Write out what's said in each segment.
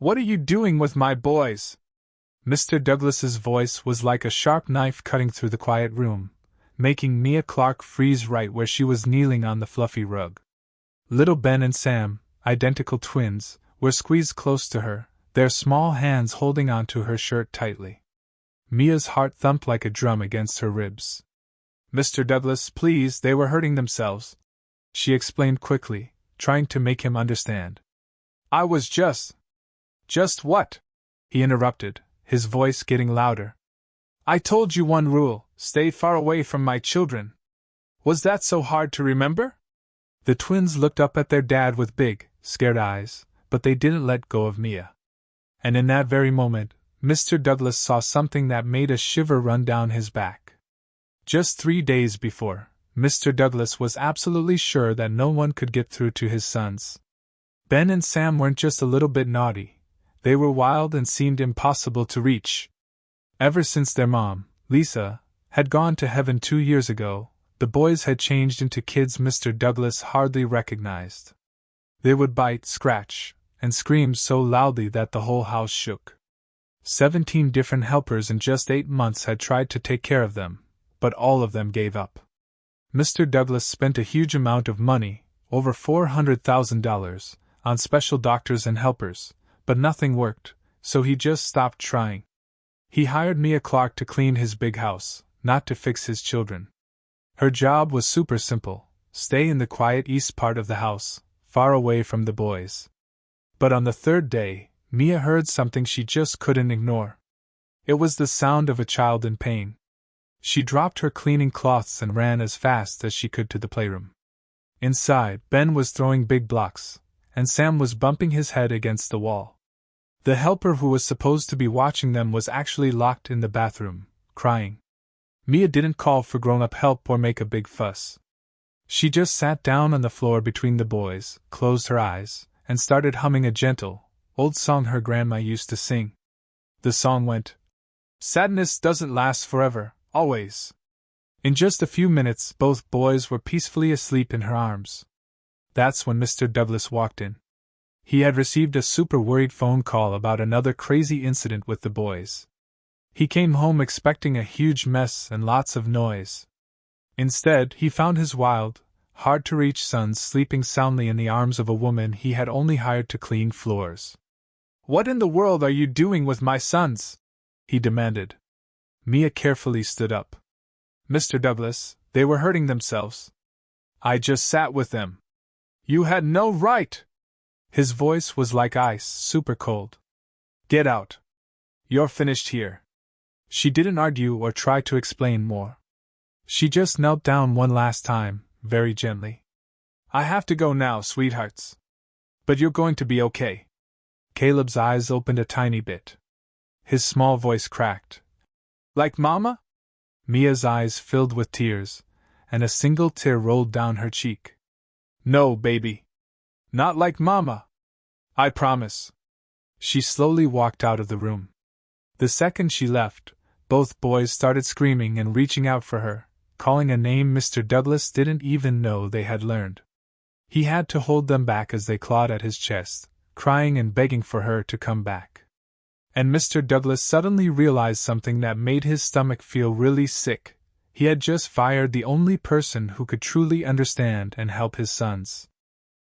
What are you doing with my boys? Mr. Douglas's voice was like a sharp knife cutting through the quiet room, making Mia Clark freeze right where she was kneeling on the fluffy rug. Little Ben and Sam, identical twins, were squeezed close to her, their small hands holding onto her shirt tightly. Mia's heart thumped like a drum against her ribs. Mr. Douglas, please, they were hurting themselves, she explained quickly, trying to make him understand. I was just what? He interrupted, his voice getting louder. I told you one rule, stay far away from my children. Was that so hard to remember? The twins looked up at their dad with big, scared eyes, but they didn't let go of Mia. And in that very moment, Mr. Douglas saw something that made a shiver run down his back. Just 3 days before, Mr. Douglas was absolutely sure that no one could get through to his sons. Ben and Sam weren't just a little bit naughty, they were wild and seemed impossible to reach. Ever since their mom, Lisa, had gone to heaven 2 years ago, the boys had changed into kids Mr. Douglas hardly recognized. They would bite, scratch, and scream so loudly that the whole house shook. 17 different helpers in just 8 months had tried to take care of them, but all of them gave up. Mr. Douglas spent a huge amount of money, over $400,000, on special doctors and helpers, but nothing worked, so he just stopped trying. He hired Mia Clark to clean his big house, not to fix his children. Her job was super simple: stay in the quiet east part of the house, far away from the boys. But on the 3rd day, Mia heard something she just couldn't ignore. It was the sound of a child in pain. She dropped her cleaning cloths and ran as fast as she could to the playroom. Inside, Ben was throwing big blocks, and Sam was bumping his head against the wall. The helper who was supposed to be watching them was actually locked in the bathroom, crying. Mia didn't call for grown-up help or make a big fuss. She just sat down on the floor between the boys, closed her eyes, and started humming a gentle, old song her grandma used to sing. The song went, "Sadness doesn't last forever, always." In just a few minutes, both boys were peacefully asleep in her arms. That's when Mr. Douglas walked in. He had received a super worried phone call about another crazy incident with the boys. He came home expecting a huge mess and lots of noise. Instead, he found his wild, hard-to-reach sons sleeping soundly in the arms of a woman he had only hired to clean floors. "What in the world are you doing with my sons?" he demanded. Mia carefully stood up. "Mr. Douglas, they were hurting themselves. I just sat with them." "You had no right!" His voice was like ice, super cold. "Get out. You're finished here." She didn't argue or try to explain more. She just knelt down one last time, very gently. "I have to go now, sweethearts. But you're going to be okay." Caleb's eyes opened a tiny bit. His small voice cracked. "Like Mama?" Mia's eyes filled with tears, and a single tear rolled down her cheek. "No, baby. Not like Mama. I promise." She slowly walked out of the room. The second she left, both boys started screaming and reaching out for her, calling a name Mr. Douglas didn't even know they had learned. He had to hold them back as they clawed at his chest, crying and begging for her to come back. And Mr. Douglas suddenly realized something that made his stomach feel really sick. He had just fired the only person who could truly understand and help his sons.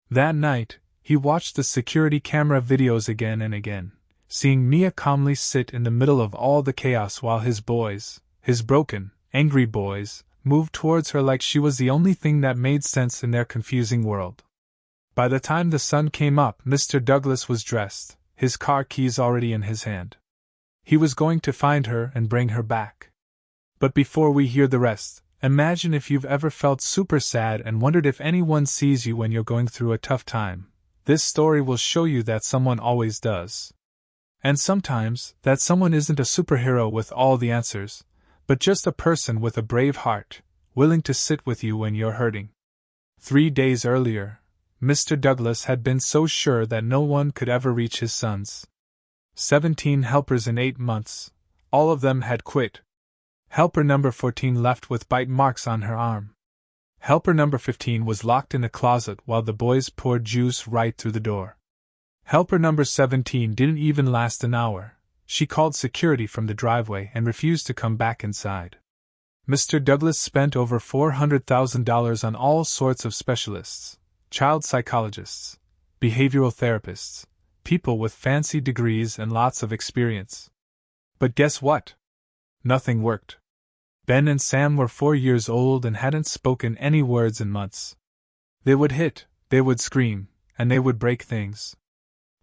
That night, he watched the security camera videos again and again, seeing Mia calmly sit in the middle of all the chaos while his boys, his broken, angry boys, moved towards her like she was the only thing that made sense in their confusing world. By the time the sun came up, Mr. Douglas was dressed, his car keys already in his hand. He was going to find her and bring her back. But before we hear the rest, imagine if you've ever felt super sad and wondered if anyone sees you when you're going through a tough time. This story will show you that someone always does. And sometimes, that someone isn't a superhero with all the answers, but just a person with a brave heart, willing to sit with you when you're hurting. 3 days earlier, Mr. Douglas had been so sure that no one could ever reach his sons. 17 helpers in 8 months, all of them had quit. Helper number 14 left with bite marks on her arm. Helper number 15 was locked in a closet while the boys poured juice right through the door. Helper number 17 didn't even last an hour. She called security from the driveway and refused to come back inside. Mr. Douglas spent over $400,000 on all sorts of specialists, child psychologists, behavioral therapists, people with fancy degrees and lots of experience. But guess what? Nothing worked. Ben and Sam were 4 years old and hadn't spoken any words in months. They would hit, they would scream, and they would break things.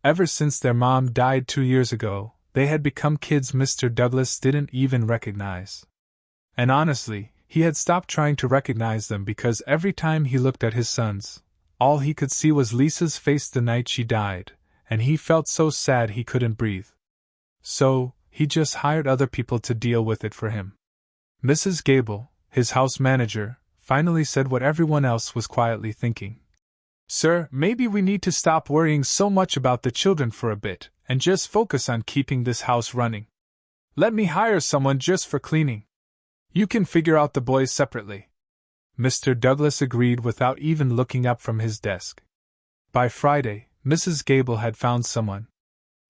Ever since their mom died 2 years ago, they had become kids Mr. Douglas didn't even recognize. And honestly, he had stopped trying to recognize them because every time he looked at his sons, all he could see was Lisa's face the night she died, and he felt so sad he couldn't breathe. So, he just hired other people to deal with it for him. Mrs. Gable, his house manager, finally said what everyone else was quietly thinking. "Sir, maybe we need to stop worrying so much about the children for a bit, and just focus on keeping this house running. Let me hire someone just for cleaning. You can figure out the boys separately." Mr. Douglas agreed without even looking up from his desk. By Friday, Mrs. Gable had found someone.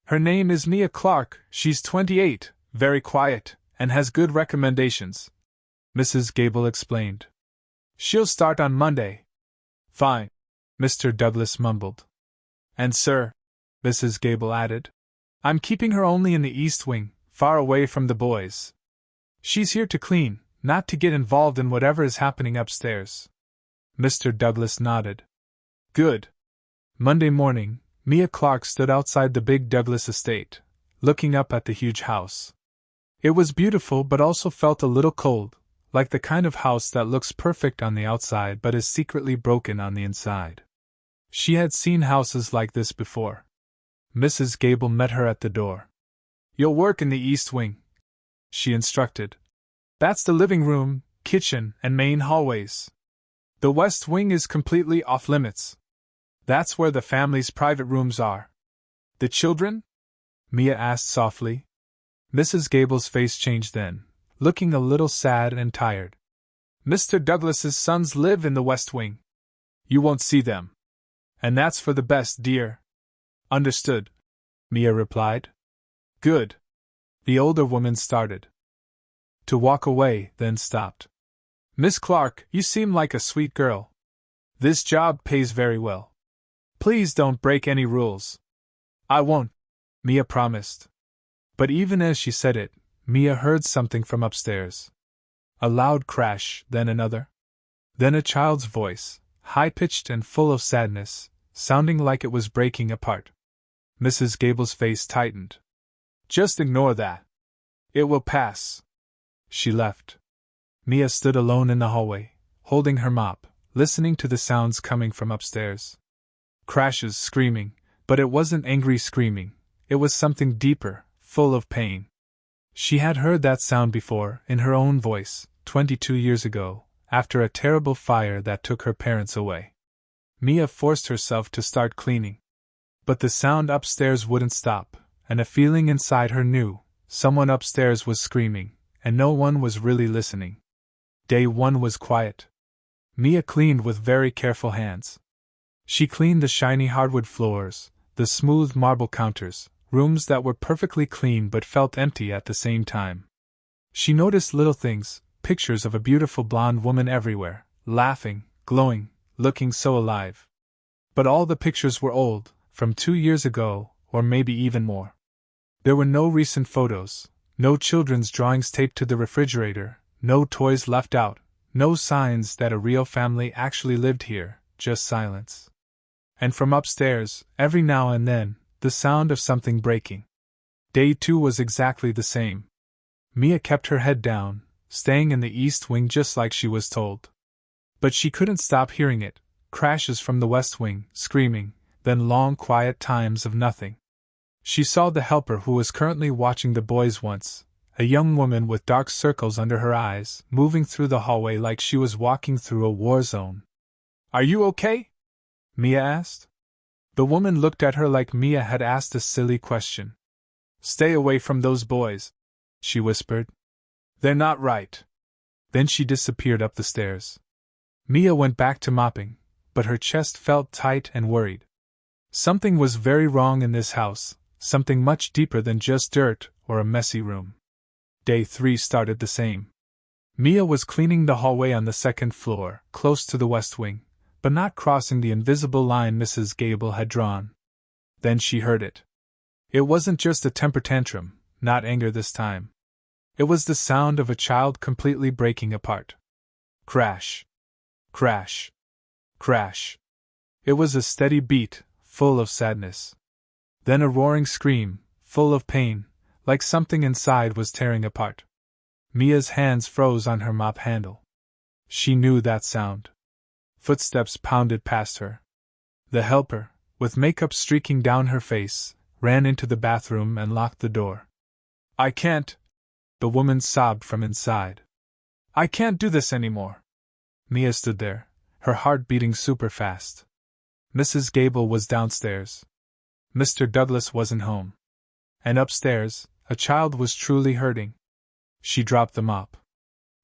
"Her name is Mia Clark, she's 28, very quiet, and has good recommendations," Mrs. Gable explained. "She'll start on Monday." "Fine," Mr. Douglas mumbled. "And sir," Mrs. Gable added, "I'm keeping her only in the East Wing, far away from the boys. She's here to clean, not to get involved in whatever is happening upstairs." Mr. Douglas nodded. "Good." Monday morning, Mia Clark stood outside the big Douglas estate, looking up at the huge house. It was beautiful but also felt a little cold, like the kind of house that looks perfect on the outside but is secretly broken on the inside. She had seen houses like this before. Mrs. Gable met her at the door. "You'll work in the East Wing," she instructed. "That's the living room, kitchen, and main hallways. The West Wing is completely off limits. That's where the family's private rooms are." "The children?" Mia asked softly. Mrs. Gable's face changed then, looking a little sad and tired. "Mr. Douglas's sons live in the West Wing. You won't see them. And that's for the best, dear." "Understood," Mia replied. "Good." The older woman started to walk away, then stopped. "Miss Clark, you seem like a sweet girl. This job pays very well. Please don't break any rules." "I won't," Mia promised. But even as she said it, Mia heard something from upstairs. A loud crash, then another. Then a child's voice, high-pitched and full of sadness, sounding like it was breaking apart. Mrs. Gable's face tightened. "Just ignore that. It will pass." She left. Mia stood alone in the hallway, holding her mop, listening to the sounds coming from upstairs. Crashes, screaming, but it wasn't angry screaming, it was something deeper, full of pain. She had heard that sound before, in her own voice, 22 years ago, after a terrible fire that took her parents away. Mia forced herself to start cleaning. But the sound upstairs wouldn't stop, and a feeling inside her knew someone upstairs was screaming, and no one was really listening. Day 1 was quiet. Mia cleaned with very careful hands. She cleaned the shiny hardwood floors, the smooth marble counters, rooms that were perfectly clean but felt empty at the same time. She noticed little things, pictures of a beautiful blonde woman everywhere, laughing, glowing, looking so alive. But all the pictures were old, from 2 years ago, or maybe even more. There were no recent photos, no children's drawings taped to the refrigerator, no toys left out, no signs that a real family actually lived here, just silence. And from upstairs, every now and then, the sound of something breaking. Day 2 was exactly the same. Mia kept her head down, staying in the East Wing just like she was told. But she couldn't stop hearing it, crashes from the West Wing, screaming, then long quiet times of nothing. She saw the helper who was currently watching the boys once, a young woman with dark circles under her eyes, moving through the hallway like she was walking through a war zone. "Are you okay?" Mia asked. The woman looked at her like Mia had asked a silly question. "Stay away from those boys," she whispered. "They're not right." Then she disappeared up the stairs. Mia went back to mopping, but her chest felt tight and worried. Something was very wrong in this house, something much deeper than just dirt or a messy room. Day 3 started the same. Mia was cleaning the hallway on the second floor, close to the west wing, but not crossing the invisible line Mrs. Gable had drawn. Then she heard it. It wasn't just a temper tantrum, not anger this time. It was the sound of a child completely breaking apart. Crash. Crash. Crash. It was a steady beat, full of sadness. Then a roaring scream, full of pain, like something inside was tearing apart. Mia's hands froze on her mop handle. She knew that sound. Footsteps pounded past her. The helper, with makeup streaking down her face, ran into the bathroom and locked the door. "I can't," the woman sobbed from inside. "I can't do this anymore." Mia stood there, her heart beating super fast. Mrs. Gable was downstairs. Mr. Douglas wasn't home. And upstairs, a child was truly hurting. She dropped the mop.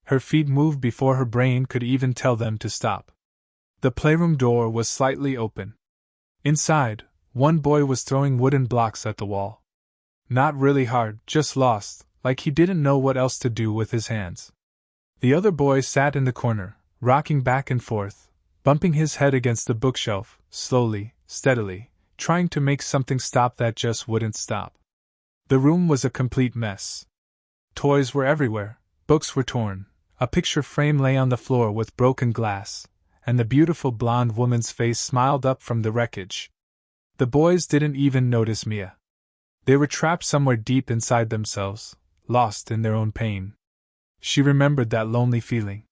Her feet moved before her brain could even tell them to stop. The playroom door was slightly open. Inside, one boy was throwing wooden blocks at the wall. Not really hard, just lost, like he didn't know what else to do with his hands. The other boy sat in the corner, rocking back and forth, bumping his head against the bookshelf, slowly, steadily, trying to make something stop that just wouldn't stop. The room was a complete mess. Toys were everywhere, books were torn, a picture frame lay on the floor with broken glass, and the beautiful blonde woman's face smiled up from the wreckage. The boys didn't even notice Mia. They were trapped somewhere deep inside themselves, lost in their own pain. She remembered that lonely feeling.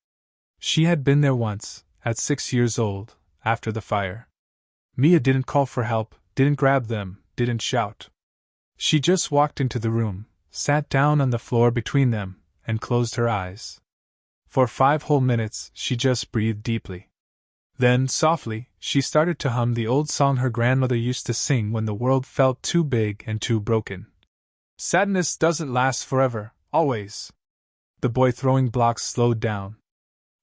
She had been there once, at 6 years old, after the fire. Mia didn't call for help, didn't grab them, didn't shout. She just walked into the room, sat down on the floor between them, and closed her eyes. For 5 whole minutes, she just breathed deeply. Then, softly, she started to hum the old song her grandmother used to sing when the world felt too big and too broken. "Sadness doesn't last forever, always." The boy throwing blocks slowed down.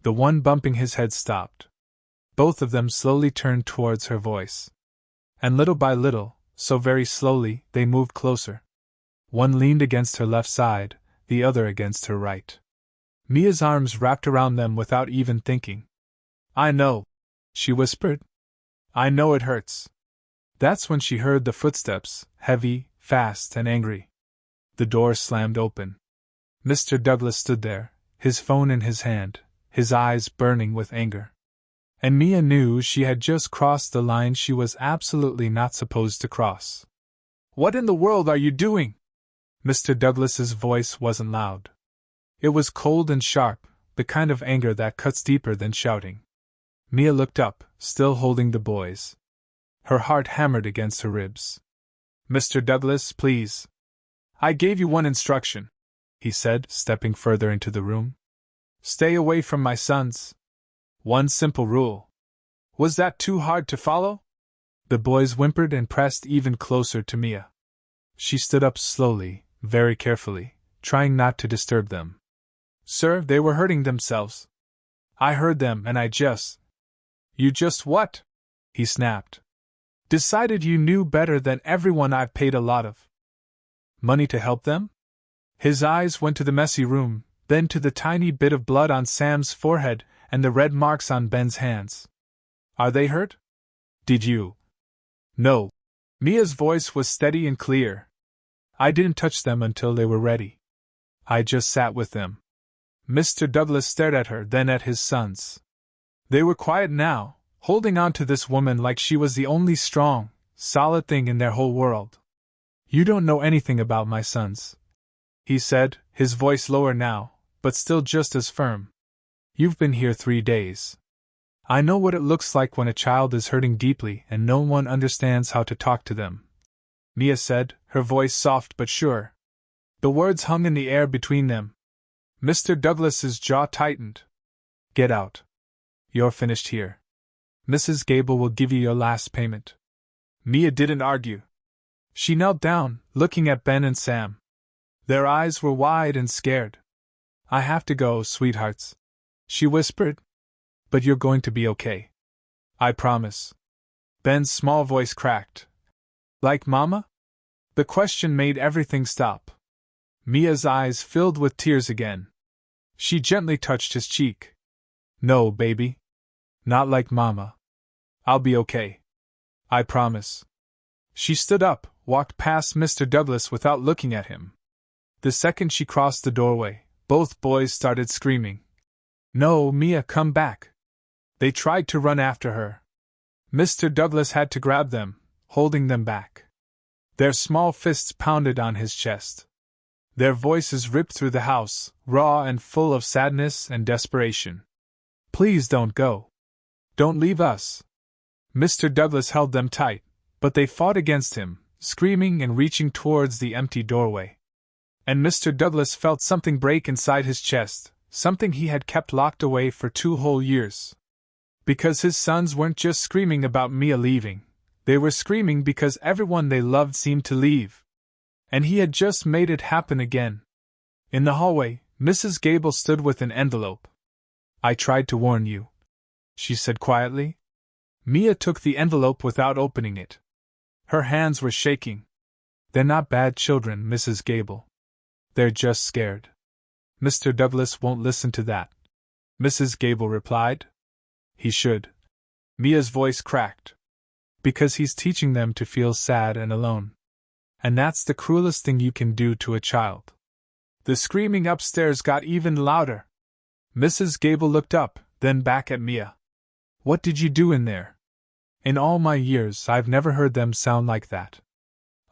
The one bumping his head stopped. Both of them slowly turned towards her voice. And little by little, so very slowly, they moved closer. One leaned against her left side, the other against her right. Mia's arms wrapped around them without even thinking. "I know," she whispered. "I know it hurts." That's when she heard the footsteps, heavy, fast, and angry. The door slammed open. Mr. Douglas stood there, his phone in his hand, his eyes burning with anger. And Mia knew she had just crossed the line she was absolutely not supposed to cross. "What in the world are you doing?" Mr. Douglas's voice wasn't loud. It was cold and sharp, the kind of anger that cuts deeper than shouting. Mia looked up, still holding the boys. Her heart hammered against her ribs. "Mr. Douglas, please. I gave you one instruction," he said, stepping further into the room. "Stay away from my sons. One simple rule. Was that too hard to follow?" The boys whimpered and pressed even closer to Mia. She stood up slowly, very carefully, trying not to disturb them. "Sir, they were hurting themselves. I heard them and I just—" "You just what?" he snapped. "Decided you knew better than everyone I've paid a lot of money to help them?" His eyes went to the messy room, then to the tiny bit of blood on Sam's forehead and the red marks on Ben's hands. "Are they hurt? Did you?" "No." Mia's voice was steady and clear. "I didn't touch them until they were ready. I just sat with them." Mr. Douglas stared at her, then at his sons. They were quiet now, holding on to this woman like she was the only strong, solid thing in their whole world. "You don't know anything about my sons," he said, his voice lower now, but still just as firm. "You've been here 3 days. I know what it looks like when a child is hurting deeply and no one understands how to talk to them," Mia said, her voice soft but sure. The words hung in the air between them. Mr. Douglas's jaw tightened. "Get out. You're finished here. Mrs. Gable will give you your last payment." Mia didn't argue. She knelt down, looking at Ben and Sam. Their eyes were wide and scared. "I have to go, sweethearts," she whispered. "But you're going to be okay. I promise." Ben's small voice cracked, Like Mama? The question made everything stop. Mia's eyes filled with tears again. She gently touched his cheek. No, baby. Not like Mama. I'll be okay. I promise. She stood up, walked past Mr. Douglas without looking at him. The second she crossed the doorway, both boys started screaming. No, Mia, come back. They tried to run after her. Mr. Douglas had to grab them, holding them back. Their small fists pounded on his chest. Their voices ripped through the house, raw and full of sadness and desperation. Please don't go. Don't leave us. Mr. Douglas held them tight, but they fought against him, screaming and reaching towards the empty doorway. And Mr. Douglas felt something break inside his chest, something he had kept locked away for 2 whole years. Because his sons weren't just screaming about Mia leaving, they were screaming because everyone they loved seemed to leave. And he had just made it happen again. In the hallway, Mrs. Gable stood with an envelope. I tried to warn you, she said quietly. Mia took the envelope without opening it. Her hands were shaking. They're not bad children, Mrs. Gable. They're just scared. Mr. Douglas won't listen to that, Mrs. Gable replied. He should. Mia's voice cracked. Because he's teaching them to feel sad and alone. And that's the cruelest thing you can do to a child. The screaming upstairs got even louder. Mrs. Gable looked up, then back at Mia. What did you do in there? In all my years, I've never heard them sound like that.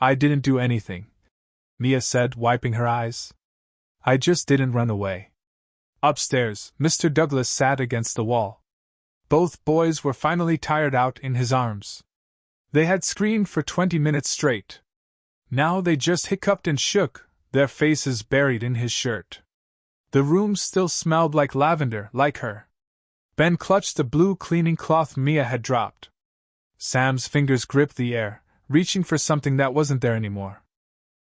I didn't do anything, Mia said, wiping her eyes. I just didn't run away. Upstairs, Mr. Douglas sat against the wall. Both boys were finally tired out in his arms. They had screamed for 20 minutes straight. Now they just hiccuped and shook, their faces buried in his shirt. The room still smelled like lavender, like her. Ben clutched the blue cleaning cloth Mia had dropped. Sam's fingers gripped the air, reaching for something that wasn't there anymore.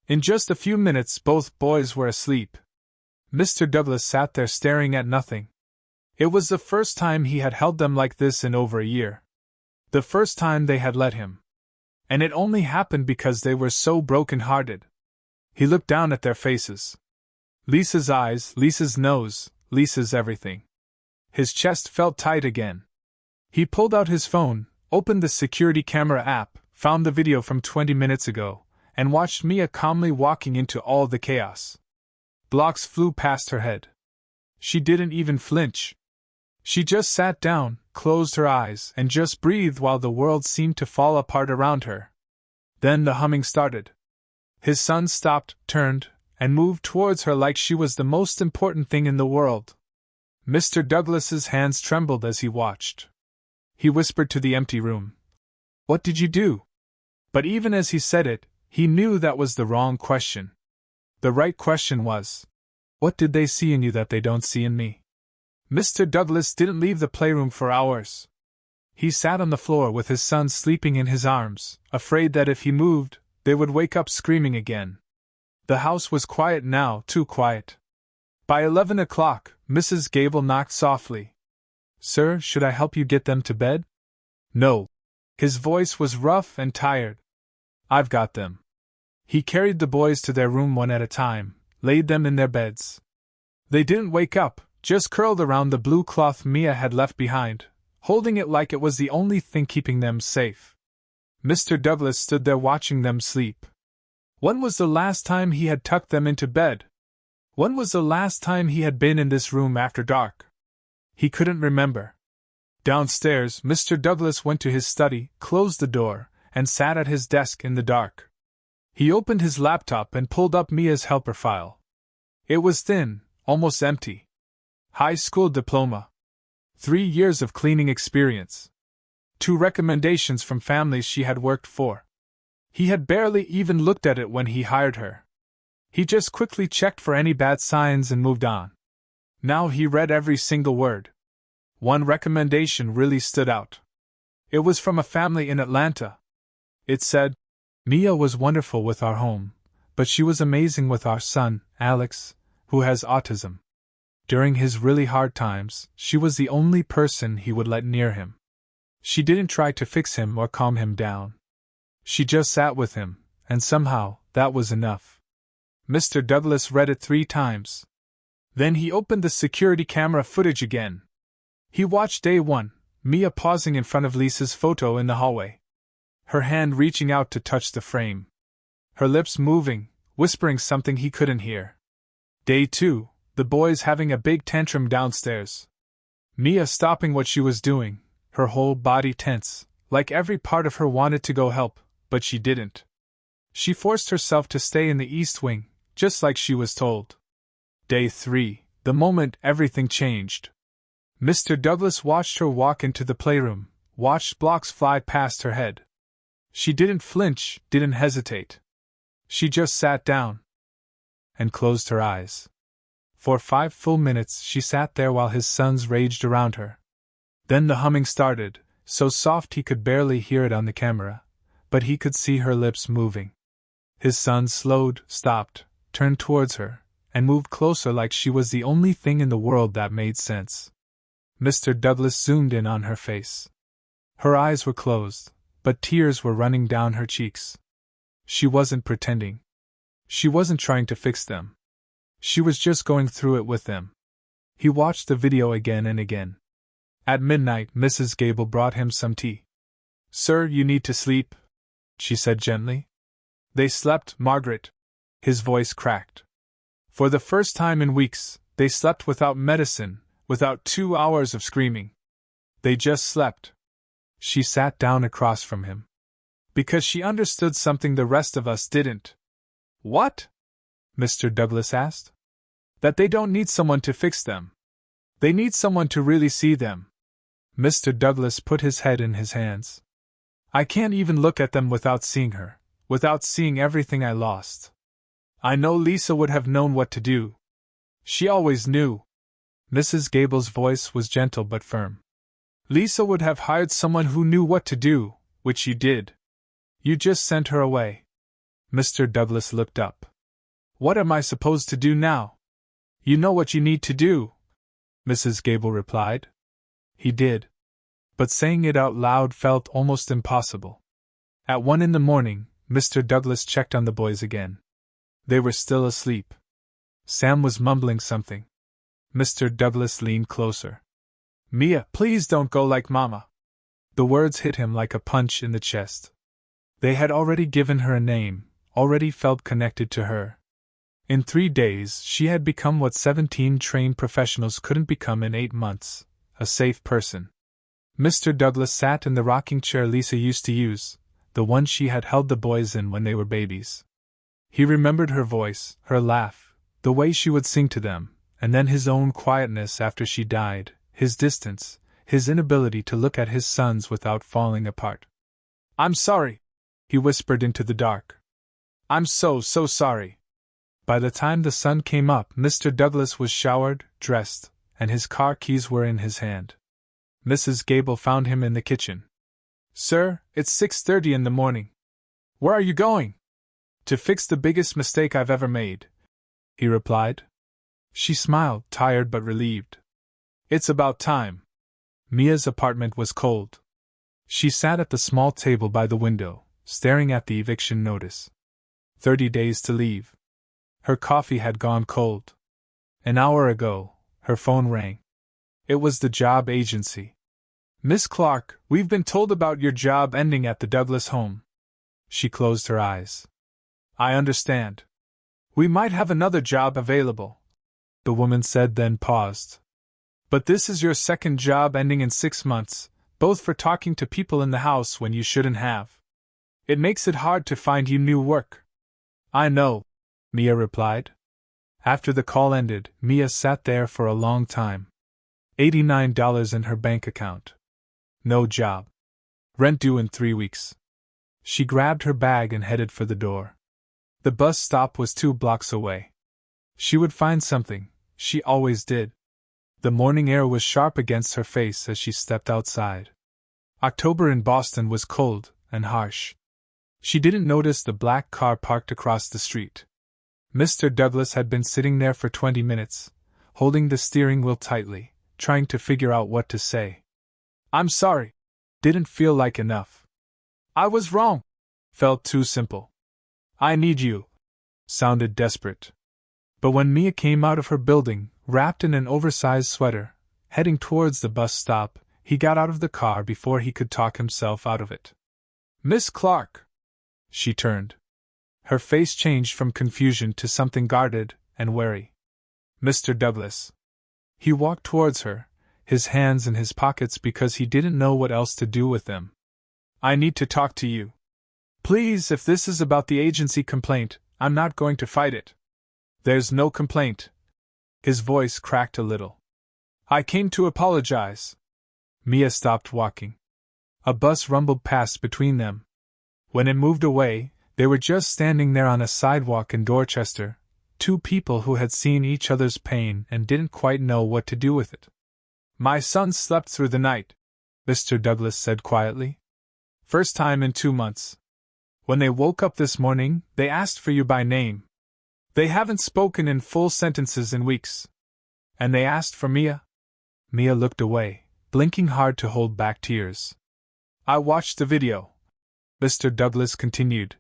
In just a few minutes, both boys were asleep. Mr. Douglas sat there staring at nothing. It was the first time he had held them like this in over a year. The first time they had let him. And it only happened because they were so broken-hearted. He looked down at their faces. Lisa's eyes, Lisa's nose, Lisa's everything. His chest felt tight again. He pulled out his phone, opened the security camera app, found the video from 20 minutes ago, and watched Mia calmly walking into all the chaos. Blocks flew past her head. She didn't even flinch. She just sat down, closed her eyes, and just breathed while the world seemed to fall apart around her. Then the humming started. His son stopped, turned, and moved towards her like she was the most important thing in the world. Mr. Douglas's hands trembled as he watched. He whispered to the empty room. What did you do? But even as he said it, he knew that was the wrong question. The right question was, what did they see in you that they don't see in me? Mr. Douglas didn't leave the playroom for hours. He sat on the floor with his son sleeping in his arms, afraid that if he moved, they would wake up screaming again. The house was quiet now, too quiet. By 11 o'clock, Mrs. Gable knocked softly. Sir, should I help you get them to bed? No. His voice was rough and tired. I've got them. He carried the boys to their room one at a time, laid them in their beds. They didn't wake up, just curled around the blue cloth Mia had left behind, holding it like it was the only thing keeping them safe. Mr. Douglas stood there watching them sleep. When was the last time he had tucked them into bed? When was the last time he had been in this room after dark? He couldn't remember. Downstairs, Mr. Douglas went to his study, closed the door, and sat at his desk in the dark. He opened his laptop and pulled up Mia's helper file. It was thin, almost empty. High school diploma. 3 years of cleaning experience. 2 recommendations from families she had worked for. He had barely even looked at it when he hired her. He just quickly checked for any bad signs and moved on. Now he read every single word. One recommendation really stood out. It was from a family in Atlanta. It said, Mia was wonderful with our home, but she was amazing with our son, Alex, who has autism. During his really hard times, she was the only person he would let near him. She didn't try to fix him or calm him down. She just sat with him, and somehow, that was enough. Mr. Douglas read it 3 times. Then he opened the security camera footage again. He watched day 1, Mia pausing in front of Lisa's photo in the hallway. Her hand reaching out to touch the frame. Her lips moving, whispering something he couldn't hear. Day 2, the boys having a big tantrum downstairs. Mia stopping what she was doing, her whole body tense, like every part of her wanted to go help, but she didn't. She forced herself to stay in the East Wing, just like she was told. Day 3, the moment everything changed. Mr. Douglas watched her walk into the playroom, watched blocks fly past her head. She didn't flinch, didn't hesitate. She just sat down and closed her eyes. For 5 full minutes she sat there while his sons raged around her. Then the humming started, so soft he could barely hear it on the camera, but he could see her lips moving. His sons slowed, stopped, turned towards her, and moved closer like she was the only thing in the world that made sense. Mr. Douglas zoomed in on her face. Her eyes were closed, but tears were running down her cheeks. She wasn't pretending. She wasn't trying to fix them. She was just going through it with them. He watched the video again and again. At midnight, Mrs. Gable brought him some tea. "Sir, you need to sleep," she said gently. They slept, Margaret. His voice cracked. For the first time in weeks, they slept without medicine, without 2 hours of screaming. They just slept. She sat down across from him. Because she understood something the rest of us didn't. "What?" Mr. Douglas asked. "That they don't need someone to fix them. They need someone to really see them." Mr. Douglas put his head in his hands. "I can't even look at them without seeing her, without seeing everything I lost. I know Lisa would have known what to do. She always knew." Mrs. Gable's voice was gentle but firm. "Lisa would have hired someone who knew what to do, which you did. You just sent her away." Mr. Douglas looked up. "What am I supposed to do now?" "You know what you need to do," Mrs. Gable replied. He did. But saying it out loud felt almost impossible. At 1 a.m, Mr. Douglas checked on the boys again. They were still asleep. Sam was mumbling something. Mr. Douglas leaned closer. "Mia, please don't go like Mama." The words hit him like a punch in the chest. They had already given her a name, already felt connected to her. In 3 days, she had become what 17 trained professionals couldn't become in 8 months, a safe person. Mr. Douglas sat in the rocking chair Lisa used to use, the one she had held the boys in when they were babies. He remembered her voice, her laugh, the way she would sing to them, and then his own quietness after she died, his distance, his inability to look at his sons without falling apart. "I'm sorry," he whispered into the dark. "I'm so sorry." By the time the sun came up, Mr. Douglas was showered, dressed, and his car keys were in his hand. Mrs. Gable found him in the kitchen. "Sir, it's 6:30 in the morning. Where are you going?" "To fix the biggest mistake I've ever made," he replied. She smiled, tired but relieved. "It's about time." Mia's apartment was cold. She sat at the small table by the window, staring at the eviction notice. 30 days to leave. Her coffee had gone cold. An hour ago, her phone rang. It was the job agency. "Miss Clark, we've been told about your job ending at the Douglas home." She closed her eyes. "I understand. We might have another job available," the woman said, then paused. "But this is your second job ending in 6 months, both for talking to people in the house when you shouldn't have. It makes it hard to find you new work." "I know," Mia replied. After the call ended, Mia sat there for a long time. $89 in her bank account. No job. Rent due in 3 weeks. She grabbed her bag and headed for the door. The bus stop was 2 blocks away. She would find something, she always did. The morning air was sharp against her face as she stepped outside. October in Boston was cold and harsh. She didn't notice the black car parked across the street. Mr. Douglas had been sitting there for 20 minutes, holding the steering wheel tightly, trying to figure out what to say. "I'm sorry. Didn't feel like enough. I was wrong," Felt too simple. I need you. Sounded desperate. But when Mia came out of her building, wrapped in an oversized sweater, heading towards the bus stop, he got out of the car before he could talk himself out of it. Miss Clark! She turned. Her face changed from confusion to something guarded and wary. Mr. Douglas. He walked towards her, his hands in his pockets because he didn't know what else to do with them. I need to talk to you. Please, if this is about the agency complaint, I'm not going to fight it. There's no complaint. His voice cracked a little. I came to apologize. Mia stopped walking. A bus rumbled past between them. When it moved away, they were just standing there on a sidewalk in Dorchester, two people who had seen each other's pain and didn't quite know what to do with it. My son slept through the night, Mr. Douglas said quietly. First time in 2 months. When they woke up this morning, they asked for you by name. They haven't spoken in full sentences in weeks. And they asked for Mia? Mia looked away, blinking hard to hold back tears. I watched the video. Mr. Douglas continued.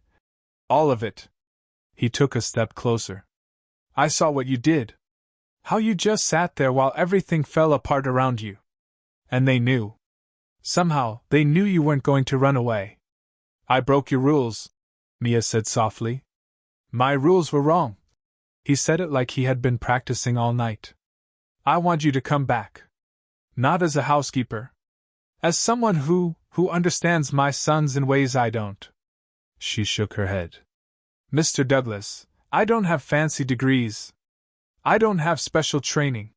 All of it. He took a step closer. I saw what you did. How you just sat there while everything fell apart around you. And they knew. Somehow, they knew you weren't going to run away. I broke your rules, Mia said softly. My rules were wrong. He said it like he had been practicing all night. I want you to come back. Not as a housekeeper. As someone who understands my sons in ways I don't. She shook her head. Mr. Douglas, I don't have fancy degrees. I don't have special training.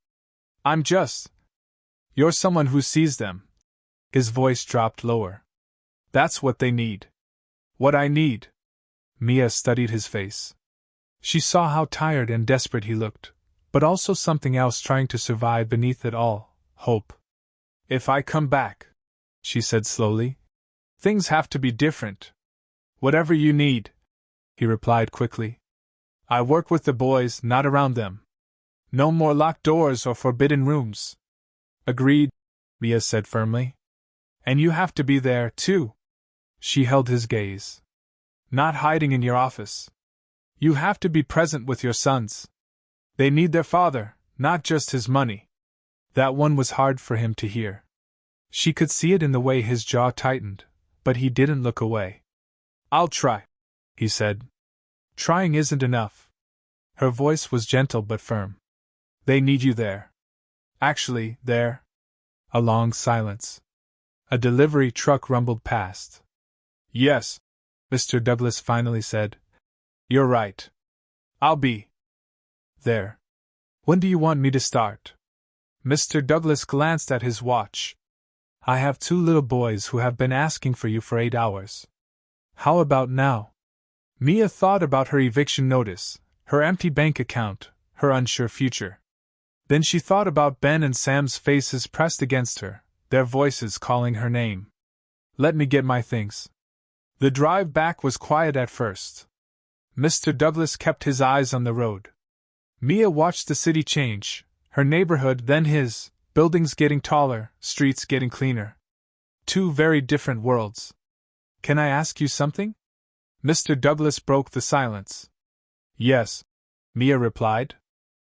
I'm just. You're someone who sees them. His voice dropped lower. That's what they need. What I need. Mia studied his face. She saw how tired and desperate he looked, but also something else trying to survive beneath it all, hope. If I come back, she said slowly, things have to be different. Whatever you need, he replied quickly. I work with the boys, not around them. No more locked doors or forbidden rooms. Agreed, Mia said firmly. And you have to be there, too. She held his gaze. Not hiding in your office. You have to be present with your sons. They need their father, not just his money. That one was hard for him to hear. She could see it in the way his jaw tightened, but he didn't look away. I'll try, he said. Trying isn't enough. Her voice was gentle but firm. They need you there. Actually, there. A long silence. A delivery truck rumbled past. Yes, Mr. Douglas finally said. You're right. I'll be there. When do you want me to start? Mr. Douglas glanced at his watch. I have 2 little boys who have been asking for you for 8 hours. How about now? Mia thought about her eviction notice, her empty bank account, her unsure future. Then she thought about Ben and Sam's faces pressed against her, their voices calling her name. Let me get my things. The drive back was quiet at first. Mr. Douglas kept his eyes on the road. Mia watched the city change, her neighborhood then his, buildings getting taller, streets getting cleaner. 2 very different worlds. Can I ask you something? Mr. Douglas broke the silence. Yes, Mia replied.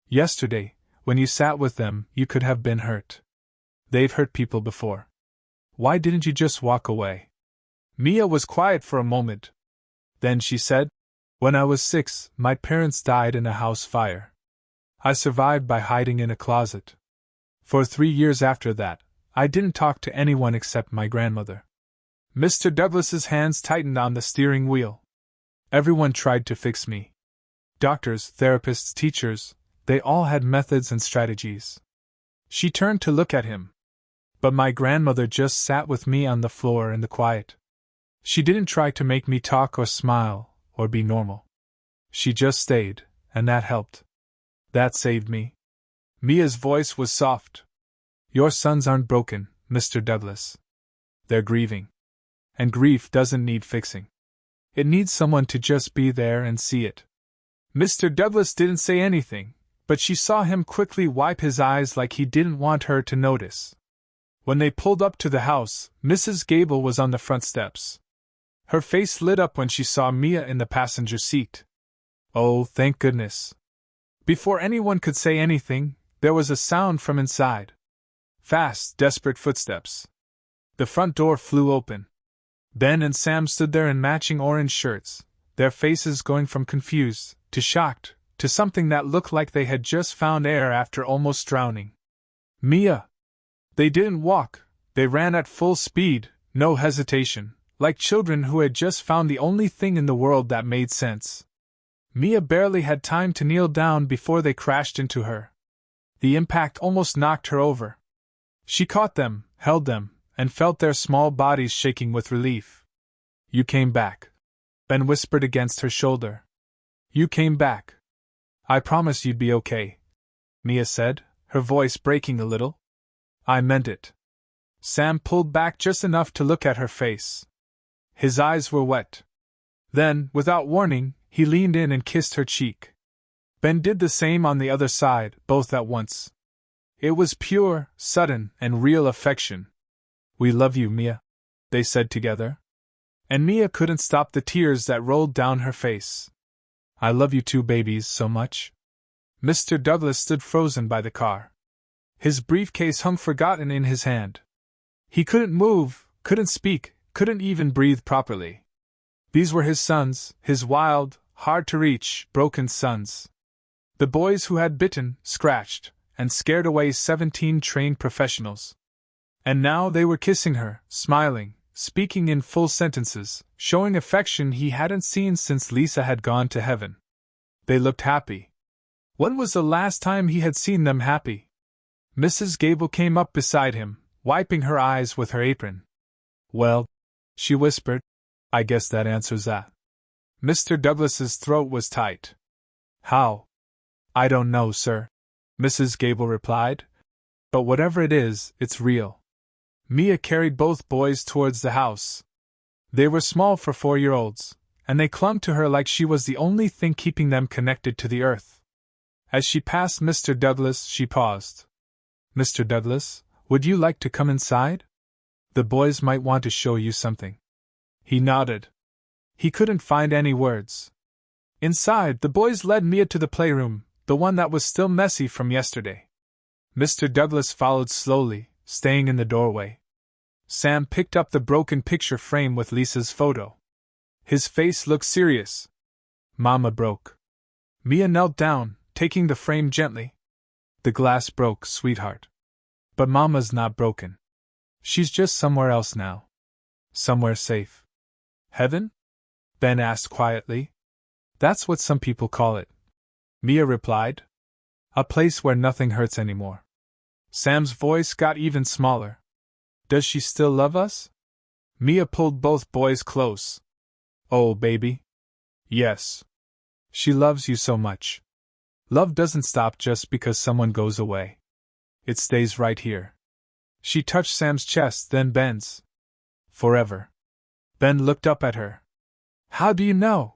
Yesterday, when you sat with them, you could have been hurt. They've hurt people before. Why didn't you just walk away? Mia was quiet for a moment. Then she said, when I was 6, my parents died in a house fire. I survived by hiding in a closet. For 3 years after that, I didn't talk to anyone except my grandmother. Mr. Douglas's hands tightened on the steering wheel. Everyone tried to fix me. Doctors, therapists, teachers, they all had methods and strategies. She turned to look at him. But my grandmother just sat with me on the floor in the quiet. She didn't try to make me talk or smile or be normal. She just stayed, and that helped. That saved me. Mia's voice was soft. Your sons aren't broken, Mr. Douglas. They're grieving. And grief doesn't need fixing. It needs someone to just be there and see it. Mr. Douglas didn't say anything, but she saw him quickly wipe his eyes like he didn't want her to notice. When they pulled up to the house, Mrs. Gable was on the front steps. Her face lit up when she saw Mia in the passenger seat. Oh, thank goodness. Before anyone could say anything, there was a sound from inside. Fast, desperate footsteps. The front door flew open. Ben and Sam stood there in matching orange shirts, their faces going from confused to shocked to something that looked like they had just found air after almost drowning. Mia! They didn't walk, they ran at full speed, no hesitation, like children who had just found the only thing in the world that made sense. Mia barely had time to kneel down before they crashed into her. The impact almost knocked her over. She caught them, held them, and felt their small bodies shaking with relief. You came back. Ben whispered against her shoulder. You came back. I promised you'd be okay, Mia said, her voice breaking a little. I meant it. Sam pulled back just enough to look at her face. His eyes were wet. Then, without warning, he leaned in and kissed her cheek. Ben did the same on the other side, both at once. It was pure, sudden, and real affection. We love you, Mia, they said together. And Mia couldn't stop the tears that rolled down her face. I love you too, babies, so much. Mr. Douglas stood frozen by the car. His briefcase hung forgotten in his hand. He couldn't move, couldn't speak, couldn't even breathe properly. These were his sons, his wild, hard-to-reach, broken sons. The boys who had bitten, scratched, and scared away 17 trained professionals. And now they were kissing her, smiling, speaking in full sentences, showing affection he hadn't seen since Lisa had gone to heaven. They looked happy. When was the last time he had seen them happy? Mrs. Gable came up beside him, wiping her eyes with her apron. Well, she whispered, I guess that answers that. Mr. Douglas's throat was tight. How? I don't know, sir, Mrs. Gable replied. But whatever it is, it's real. Mia carried both boys towards the house. They were small for 4-year-olds, and they clung to her like she was the only thing keeping them connected to the earth. As she passed Mr. Douglas, she paused. Mr. Douglas, would you like to come inside? The boys might want to show you something. He nodded. He couldn't find any words. Inside, the boys led Mia to the playroom, the one that was still messy from yesterday. Mr. Douglas followed slowly, staying in the doorway. Sam picked up the broken picture frame with Lisa's photo. His face looked serious. Mama broke. Mia knelt down, taking the frame gently. The glass broke, sweetheart. But Mama's not broken. She's just somewhere else now. Somewhere safe. Heaven? Ben asked quietly. That's what some people call it, Mia replied. A place where nothing hurts anymore. Sam's voice got even smaller. Does she still love us? Mia pulled both boys close. Oh, baby. Yes. She loves you so much. Love doesn't stop just because someone goes away. It stays right here. She touched Sam's chest, then Ben's. Forever. Ben looked up at her. How do you know?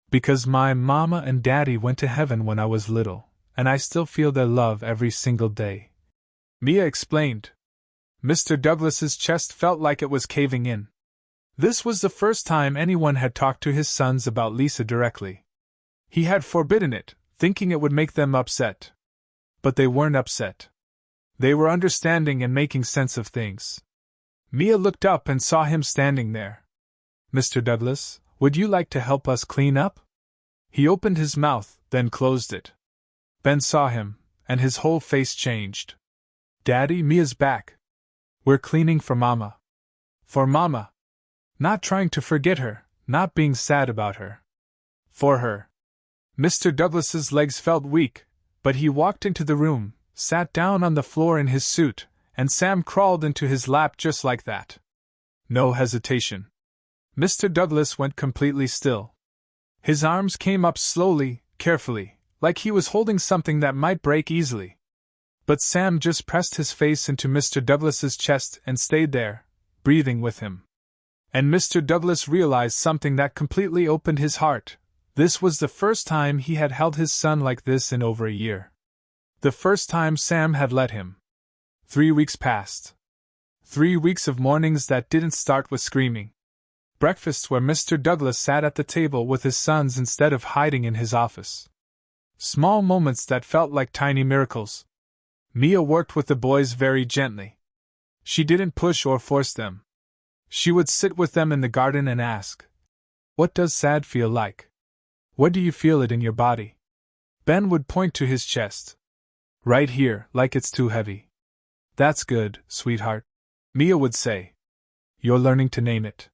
Because my mama and daddy went to heaven when I was little, and I still feel their love every single day. Mia explained. Mr. Douglas's chest felt like it was caving in. This was the first time anyone had talked to his sons about Lisa directly. He had forbidden it, thinking it would make them upset. But they weren't upset. They were understanding and making sense of things. Mia looked up and saw him standing there. Mr. Douglas, would you like to help us clean up? He opened his mouth, then closed it. Ben saw him, and his whole face changed. Daddy, Mia's back. We're cleaning for Mama. For Mama. Not trying to forget her, not being sad about her. For her. Mr. Douglas's legs felt weak, but he walked into the room, sat down on the floor in his suit, and Sam crawled into his lap just like that. No hesitation. Mr. Douglas went completely still. His arms came up slowly, carefully, like he was holding something that might break easily. But Sam just pressed his face into Mr. Douglas's chest and stayed there, breathing with him. And Mr. Douglas realized something that completely opened his heart. This was the first time he had held his son like this in over a year. The first time Sam had let him. 3 weeks passed. 3 weeks of mornings that didn't start with screaming. Breakfasts where Mr. Douglas sat at the table with his sons instead of hiding in his office. Small moments that felt like tiny miracles. Mia worked with the boys very gently. She didn't push or force them. She would sit with them in the garden and ask, "What does sad feel like? Where do you feel it in your body?" Ben would point to his chest. "Right here, like it's too heavy." "That's good, sweetheart," Mia would say. "You're learning to name it."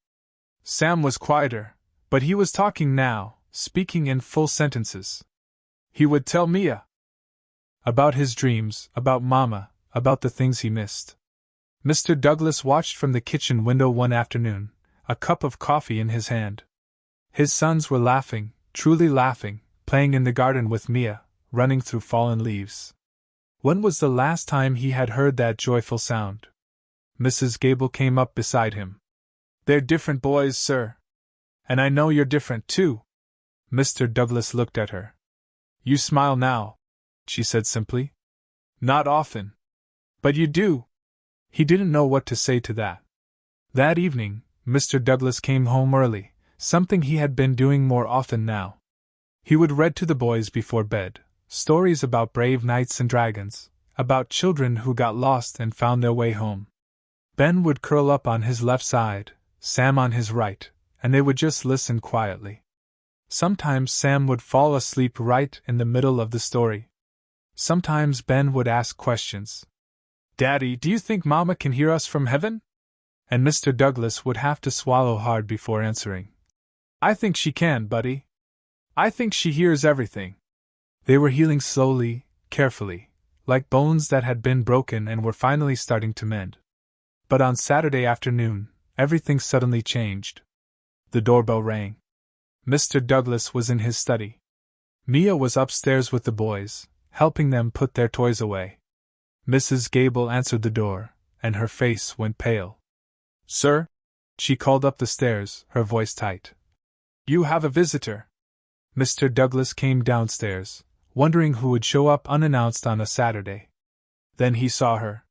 Sam was quieter, but he was talking now, speaking in full sentences. He would tell Mia about his dreams, about Mama, about the things he missed. Mr. Douglas watched from the kitchen window one afternoon, a cup of coffee in his hand. His sons were laughing, truly laughing, playing in the garden with Mia, running through fallen leaves. When was the last time he had heard that joyful sound? Mrs. Gable came up beside him. "They're different boys, sir. And I know you're different, too." Mr. Douglas looked at her. "You smile now," she said simply. "Not often. But you do." He didn't know what to say to that. That evening, Mr. Douglas came home early, something he had been doing more often now. He would read to the boys before bed, stories about brave knights and dragons, about children who got lost and found their way home. Ben would curl up on his left side, Sam on his right, and they would just listen quietly. Sometimes Sam would fall asleep right in the middle of the story. Sometimes Ben would ask questions. "Daddy, do you think Mama can hear us from heaven?" And Mr. Douglas would have to swallow hard before answering. "I think she can, buddy. I think she hears everything." They were healing slowly, carefully, like bones that had been broken and were finally starting to mend. But on Saturday afternoon, everything suddenly changed. The doorbell rang. Mr. Douglas was in his study. Mia was upstairs with the boys, helping them put their toys away. Mrs. Gable answered the door, and her face went pale. "Sir?" She called up the stairs, her voice tight. "You have a visitor." Mr. Douglas came downstairs, wondering who would show up unannounced on a Saturday. Then he saw her.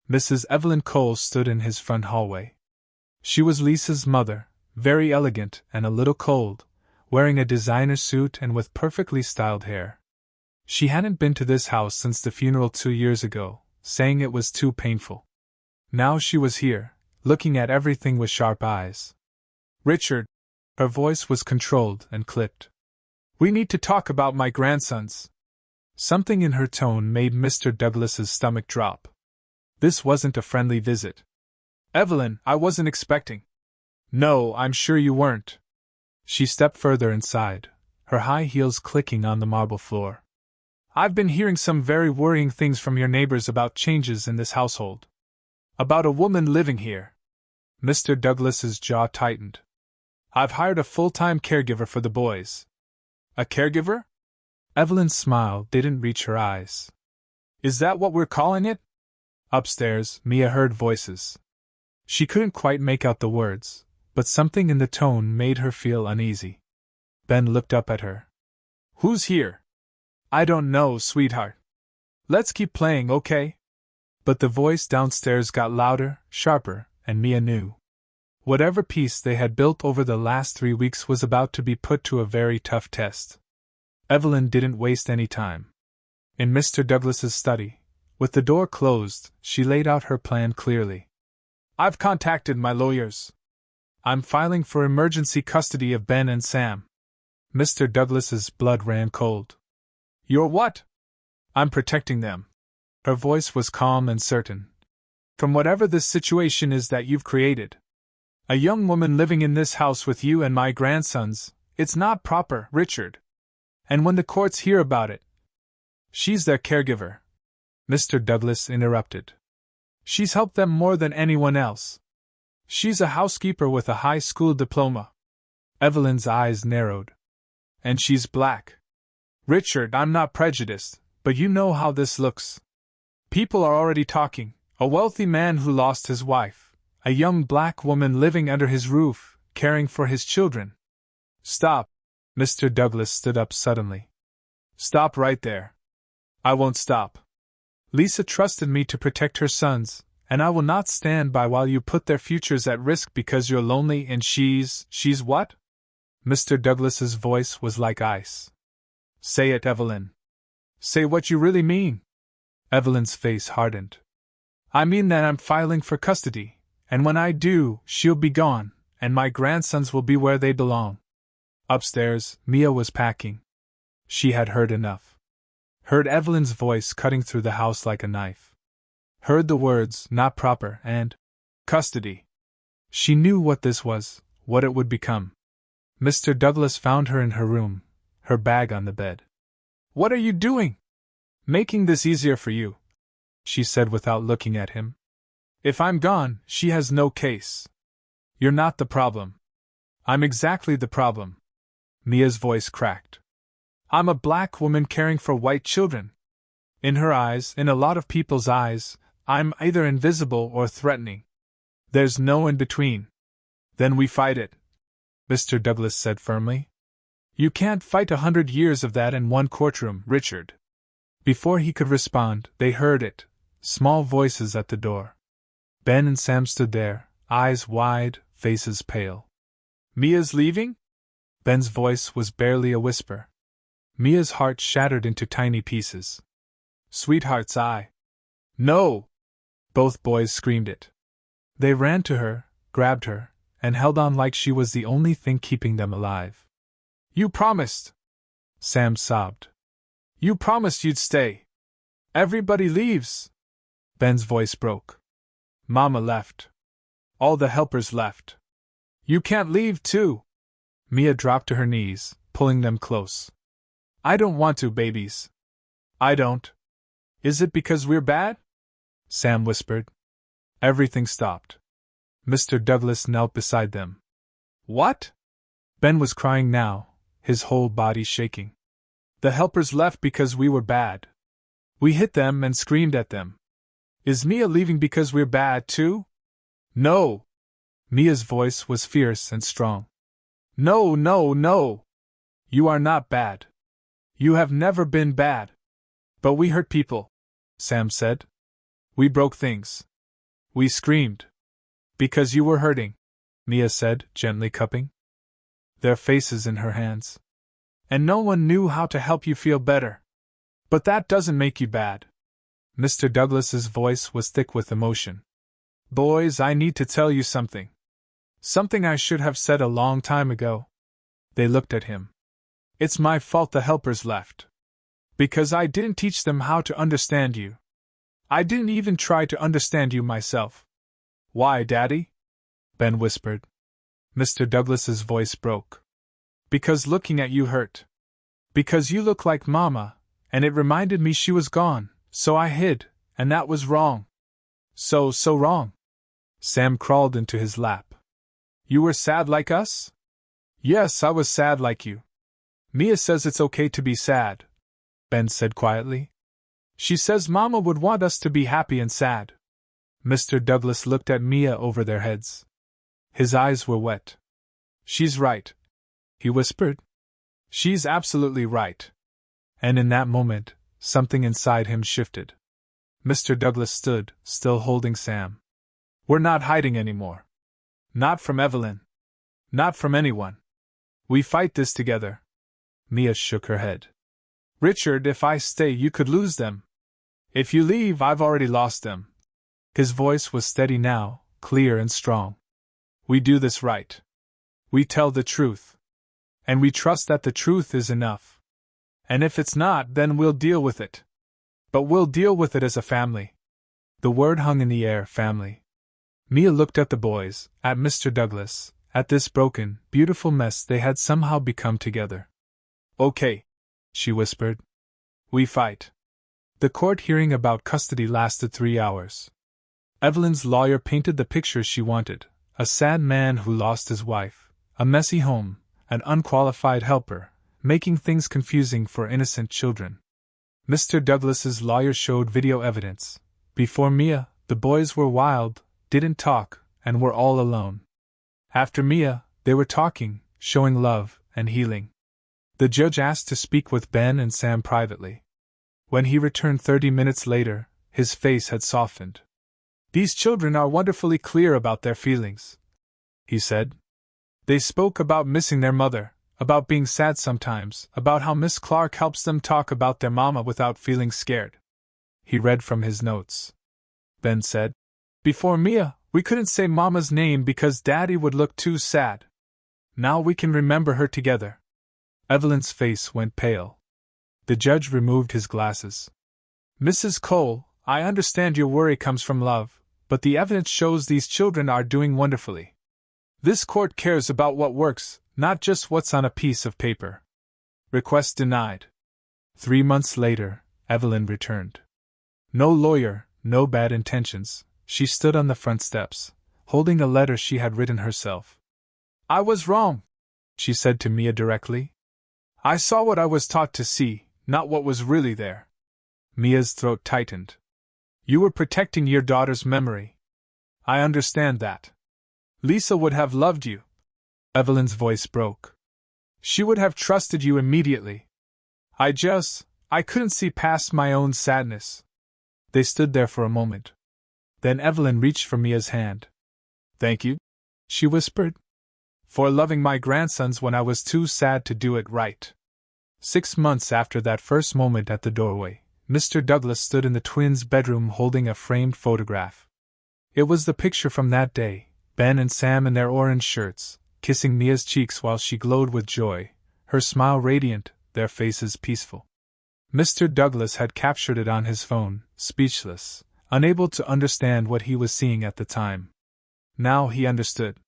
Mrs. Evelyn Cole stood in his front hallway. She was Lisa's mother, very elegant and a little cold, wearing a designer suit and with perfectly styled hair. She hadn't been to this house since the funeral 2 years ago, saying it was too painful. Now she was here, looking at everything with sharp eyes. "Richard," her voice was controlled and clipped. "We need to talk about my grandsons." Something in her tone made Mr. Douglas's stomach drop. This wasn't a friendly visit. "Evelyn, I wasn't expecting." "No, I'm sure you weren't." She stepped further inside, her high heels clicking on the marble floor. "I've been hearing some very worrying things from your neighbors about changes in this household. About a woman living here." Mr. Douglas's jaw tightened. "I've hired a full-time caregiver for the boys." "A caregiver?" Evelyn's smile didn't reach her eyes. "Is that what we're calling it?" Upstairs, Mia heard voices. She couldn't quite make out the words, but something in the tone made her feel uneasy. Ben looked up at her. "Who's here?" "I don't know, sweetheart. Let's keep playing, okay?" But the voice downstairs got louder, sharper, and Mia knew. Whatever peace they had built over the last 3 weeks was about to be put to a very tough test. Evelyn didn't waste any time. In Mr. Douglas's study, with the door closed, she laid out her plan clearly. "I've contacted my lawyers. I'm filing for emergency custody of Ben and Sam." Mr. Douglas's blood ran cold. "You're what?" "I'm protecting them." Her voice was calm and certain. "From whatever this situation is that you've created. A young woman living in this house with you and my grandsons, it's not proper, Richard. And when the courts hear about it..." "She's their caregiver," Mr. Douglas interrupted. "She's helped them more than anyone else. She's a housekeeper with a high school diploma." Evelyn's eyes narrowed. "And she's black." "Richard, I'm not prejudiced, but you know how this looks. People are already talking. A wealthy man who lost his wife. A young black woman living under his roof, caring for his children." "Stop." Mr. Douglas stood up suddenly. "Stop right there." "I won't stop. Lisa trusted me to protect her sons, And I will not stand by while you put their futures at risk because you're lonely and she's what? Mr. Douglas's voice was like ice. Say it, Evelyn. Say what you really mean. Evelyn's face hardened. I mean that I'm filing for custody, and when I do, she'll be gone, and my grandsons will be where they belong. Upstairs, Mia was packing. She had heard enough. Heard Evelyn's voice cutting through the house like a knife. Heard the words, not proper, and custody. She knew what this was, what it would become. Mr. Douglas found her in her room, her bag on the bed. What are you doing? Making this easier for you, she said without looking at him. If I'm gone, she has no case. You're not the problem. I'm exactly the problem. Mia's voice cracked. I'm a black woman caring for white children. In her eyes, in a lot of people's eyes, I'm either invisible or threatening. There's no in between. Then we fight it, Mr. Douglas said firmly. You can't fight 100 years of that in one courtroom, Richard. Before he could respond, they heard it, small voices at the door. Ben and Sam stood there, eyes wide, faces pale. Mia's leaving? Ben's voice was barely a whisper. Mia's heart shattered into tiny pieces. Sweetheart's eye. No! Both boys screamed it. They ran to her, grabbed her, and held on like she was the only thing keeping them alive. You promised! Sam sobbed. You promised you'd stay. Everybody leaves. Ben's voice broke. Mama left. All the helpers left. You can't leave, too. Mia dropped to her knees, pulling them close. I don't want to, babies. I don't. Is it because we're bad? Sam whispered. Everything stopped. Mr. Douglas knelt beside them. What? Ben was crying now, his whole body shaking. The helpers left because we were bad. We hit them and screamed at them. Is Mia leaving because we're bad, too? No! Mia's voice was fierce and strong. No, no, no! You are not bad. You have never been bad. But we hurt people, Sam said. We broke things. We screamed. Because you were hurting, Mia said, gently cupping their faces in her hands. And no one knew how to help you feel better. But that doesn't make you bad. Mr. Douglas's voice was thick with emotion. Boys, I need to tell you something. Something I should have said a long time ago. They looked at him. It's my fault the helpers left. Because I didn't teach them how to understand you. I didn't even try to understand you myself. Why, Daddy? Ben whispered. Mr. Douglas's voice broke. Because looking at you hurt. Because you look like Mama, and it reminded me she was gone, so I hid, and that was wrong. So wrong. Sam crawled into his lap. You were sad like us? Yes, I was sad like you. Mia says it's okay to be sad, Ben said quietly. She says Mama would want us to be happy and sad. Mr. Douglas looked at Mia over their heads. His eyes were wet. She's right, he whispered. She's absolutely right. And in that moment, something inside him shifted. Mr. Douglas stood, still holding Sam. We're not hiding anymore. Not from Evelyn. Not from anyone. We fight this together. Mia shook her head. Richard, if I stay, you could lose them. If you leave, I've already lost them. His voice was steady now, clear and strong. We do this right. We tell the truth. And we trust that the truth is enough. And if it's not, then we'll deal with it. But we'll deal with it as a family. The word hung in the air, family. Mia looked at the boys, at Mr. Douglas, at this broken, beautiful mess they had somehow become together. Okay, she whispered. We fight. The court hearing about custody lasted 3 hours. Evelyn's lawyer painted the picture she wanted, a sad man who lost his wife, a messy home, an unqualified helper, making things confusing for innocent children. Mr. Douglas's lawyer showed video evidence. Before Mia, the boys were wild, didn't talk, and were all alone. After Mia, they were talking, showing love, and healing. The judge asked to speak with Ben and Sam privately. When he returned 30 minutes later, his face had softened. These children are wonderfully clear about their feelings, he said. They spoke about missing their mother, about being sad sometimes, about how Miss Clark helps them talk about their mama without feeling scared. He read from his notes. Ben said, "Before Mia, we couldn't say Mama's name because Daddy would look too sad. Now we can remember her together." Evelyn's face went pale. The judge removed his glasses. "Mrs. Cole, I understand your worry comes from love, but the evidence shows these children are doing wonderfully. This court cares about what works, not just what's on a piece of paper." Request denied. 3 months later, Evelyn returned. No lawyer, no bad intentions. She stood on the front steps, holding a letter she had written herself. "I was wrong," she said to Mia directly. "I saw what I was taught to see, not what was really there." Mia's throat tightened. "You were protecting your daughter's memory. I understand that. Lisa would have loved you." Evelyn's voice broke. "She would have trusted you immediately. I couldn't see past my own sadness." They stood there for a moment. Then Evelyn reached for Mia's hand. "Thank you," she whispered, "for loving my grandsons when I was too sad to do it right." 6 months after that first moment at the doorway, Mr. Douglas stood in the twins' bedroom holding a framed photograph. It was the picture from that day, Ben and Sam in their orange shirts, kissing Mia's cheeks while she glowed with joy, her smile radiant, their faces peaceful. Mr. Douglas had captured it on his phone, speechless, unable to understand what he was seeing at the time. Now he understood.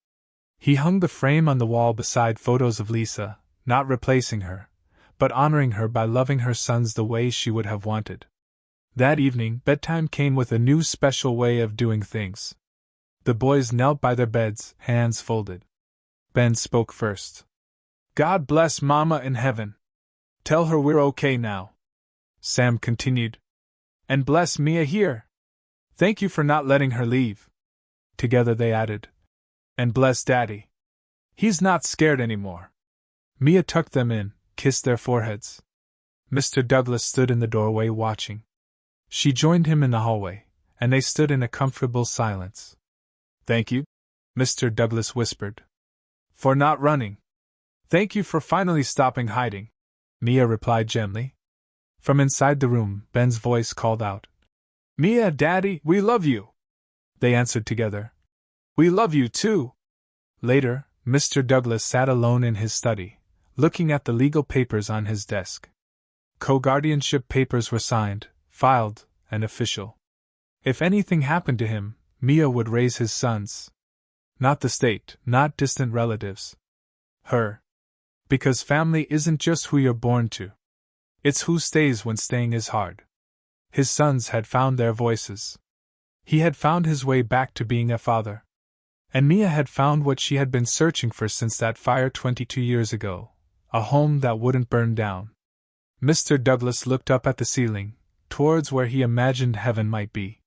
He hung the frame on the wall beside photos of Lisa, not replacing her, but honoring her by loving her sons the way she would have wanted. That evening, bedtime came with a new special way of doing things. The boys knelt by their beds, hands folded. Ben spoke first. "God bless Mama in heaven. Tell her we're okay now." Sam continued. "And bless Mia here. Thank you for not letting her leave." Together they added, "And bless Daddy. He's not scared anymore." Mia tucked them in, kissed their foreheads. Mr. Douglas stood in the doorway watching. She joined him in the hallway, and they stood in a comfortable silence. "Thank you," Mr. Douglas whispered, "for not running." "Thank you for finally stopping hiding," Mia replied gently. From inside the room, Ben's voice called out, "Mia, Daddy, we love you." They answered together, "We love you too." Later, Mr. Douglas sat alone in his study, looking at the legal papers on his desk. Co-guardianship papers were signed, filed, and official. If anything happened to him, Mia would raise his sons. Not the state, not distant relatives. Her. Because family isn't just who you're born to. It's who stays when staying is hard. His sons had found their voices. He had found his way back to being a father. And Mia had found what she had been searching for since that fire 22 years ago, a home that wouldn't burn down. Mr. Douglas looked up at the ceiling, towards where he imagined heaven might be.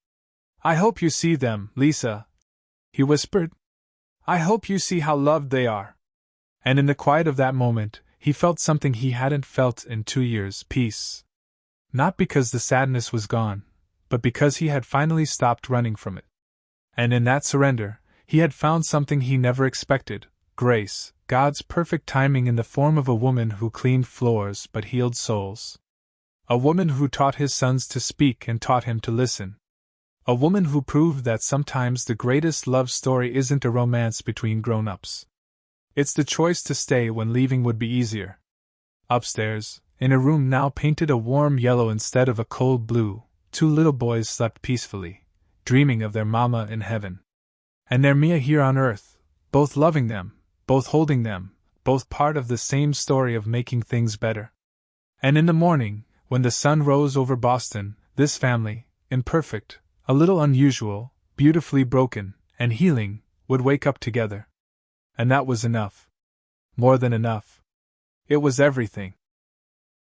"I hope you see them, Lisa," he whispered. "I hope you see how loved they are." And in the quiet of that moment, he felt something he hadn't felt in 2 years, peace. Not because the sadness was gone, but because he had finally stopped running from it. And in that surrender, he had found something he never expected, grace, God's perfect timing in the form of a woman who cleaned floors but healed souls. A woman who taught his sons to speak and taught him to listen. A woman who proved that sometimes the greatest love story isn't a romance between grown-ups. It's the choice to stay when leaving would be easier. Upstairs, in a room now painted a warm yellow instead of a cold blue, 2 little boys slept peacefully, dreaming of their mama in heaven. And their Mia here on earth, both loving them, both holding them, both part of the same story of making things better. And in the morning, when the sun rose over Boston, this family, imperfect, a little unusual, beautifully broken, and healing, would wake up together. And that was enough. More than enough. It was everything.